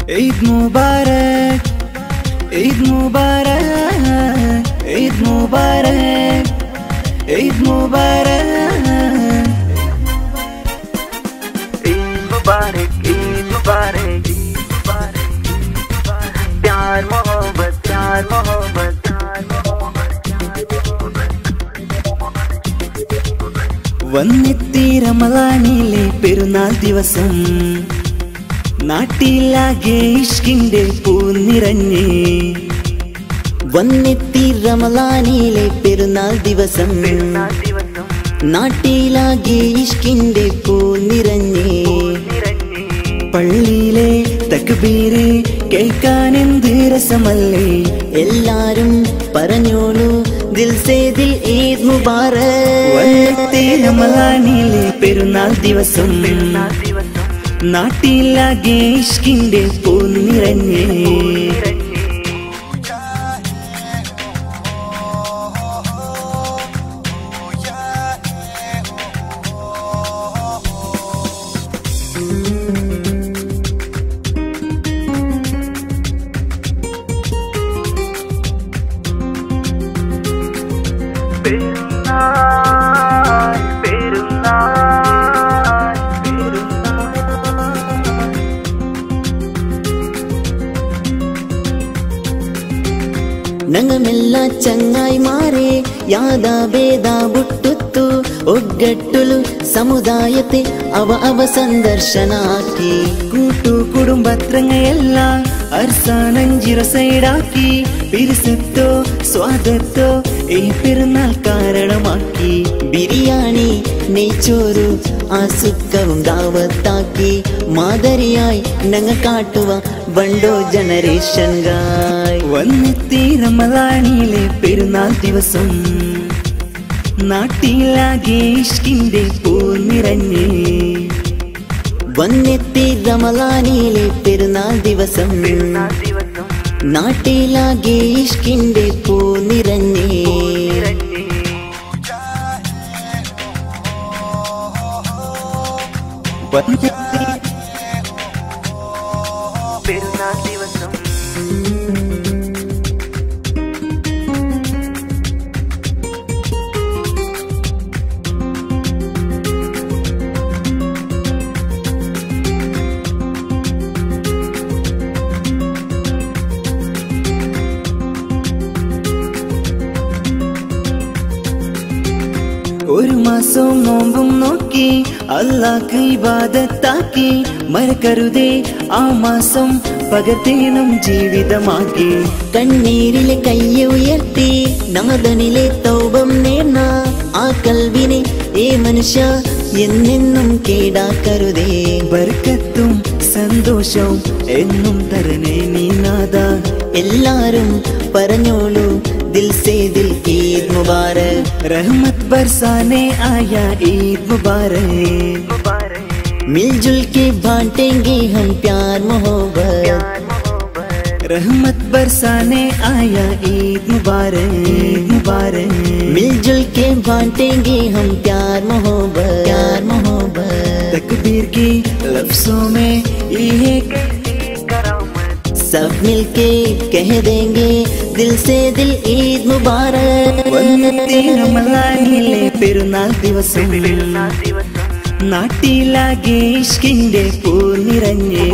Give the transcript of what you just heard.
عيد مبارك عيد مبارك عيد مبارك عيد مبارك عيد مبارك عيد مبارك प्यार मोहब्बत प्यार मोहब्बत വന്നെത്തി റമളാനിലെ പെരുന്നാൾ ദിവസം നാട്ടിലാകെ ഇഷ്കിന്റെ പൂ നിറഞ്ഞേ വന്നെത്തി റമളാനിലെ പെരുന്നാൾ ദിവസം നാട്ടിലാകെ ഇഷ്കിന്റെ പൂ നിറഞ്ഞേ പള്ളിയിലെ തക്ബീര് കേൾക്കാൻ എന്ത് രസമല്ലേ എല്ലാരും പറഞ്ഞോളൂ ദിൽ സേ ദിൽ ഈദ് മുബാറക് വന്നെത്തി റമളാനിലെ പെരുന്നാൾ ദിവസം നാട്ടിലാകെ ഇഷ്കിന്റെ പൂ നിറഞ്ഞേ ഞങ്ങമെല്ലാ ചങ്ങായിമാരെ യാദാ ഭേദാ ബുട്ടുത്തു ഒగ్గട്ടുಲು സമുദായത്തെ അവ സന്ദർശനാക്കി കൂട്ടു കുടുംബത്രങ്ങളെല്ലാം അർസാനഞ്ചിറ സൈഡാക്കി പിരിസത്തോ സ്വാദത്തോ ഈ പെരുന്നാൾ കാരണമാക്കി ബിരിയാണി നെയ്ച്ചോരു ആസുക്കവും ദാവത്താക്കി മാതരിയായി ഞങ്ങൾ കാട്ടുക വണ്ടോ ജനറേഷൻ ഗായ് വന്നെത്തി റമളാനിലെ പെരുന്നാൾ ദിവസം നാട്ടിലാകെ ഇഷ്കിന്റെ പൂ നിറഞ്ഞേ വന്നെത്തി റമളാനിലെ പെരുന്നാൾ ദിവസം നാട്ടിലാകെ ഇഷ്കിന്റെ പൂ നിറഞ്ഞേ പെരുന്നാൾ ദിവസം ഒരു മാസം നോമ്പും നോക്കി അല്ലാഹ്ക്ക് ഇബാദത്താക്കി മറക്കരുതേ ആ മാസം പകർത്തേനും ജീവിതമാക്കി കണ്ണീരിലെ കയ്യെ ഉയർത്തി നാദനിലെ തൗബം നേർന്ന ആ കൽവിനെ ഏ മനുഷ്യ എന്നെന്നും കേടാക്കരുതേ ബർക്കത്തും സന്തോഷവും എന്നും തരണേ നീ നാദ എല്ലാരും പറഞ്ഞോളൂ दिल से दिल ईद मुबारक रहमत बरसाने आया ईद मुबारक मिलजुल के बांटेंगे हम प्यार मोहब्बत रहमत बरसाने आया ईद मुबारक मुबारक मिलजुल के बांटेंगे हम प्यार मोहब्बत तकबीर की लफ्जों में ये सब मिलके कह देंगे ദിൽ സേ ദിൽ ഈദ് മുബാരക് വന്നെത്തി റമളാനിലെ പെരുന്നാൾ ദിവസം നാട്ടിലാകെ ഇഷ്കിന്റെ പൂർ നിറഞ്ഞേ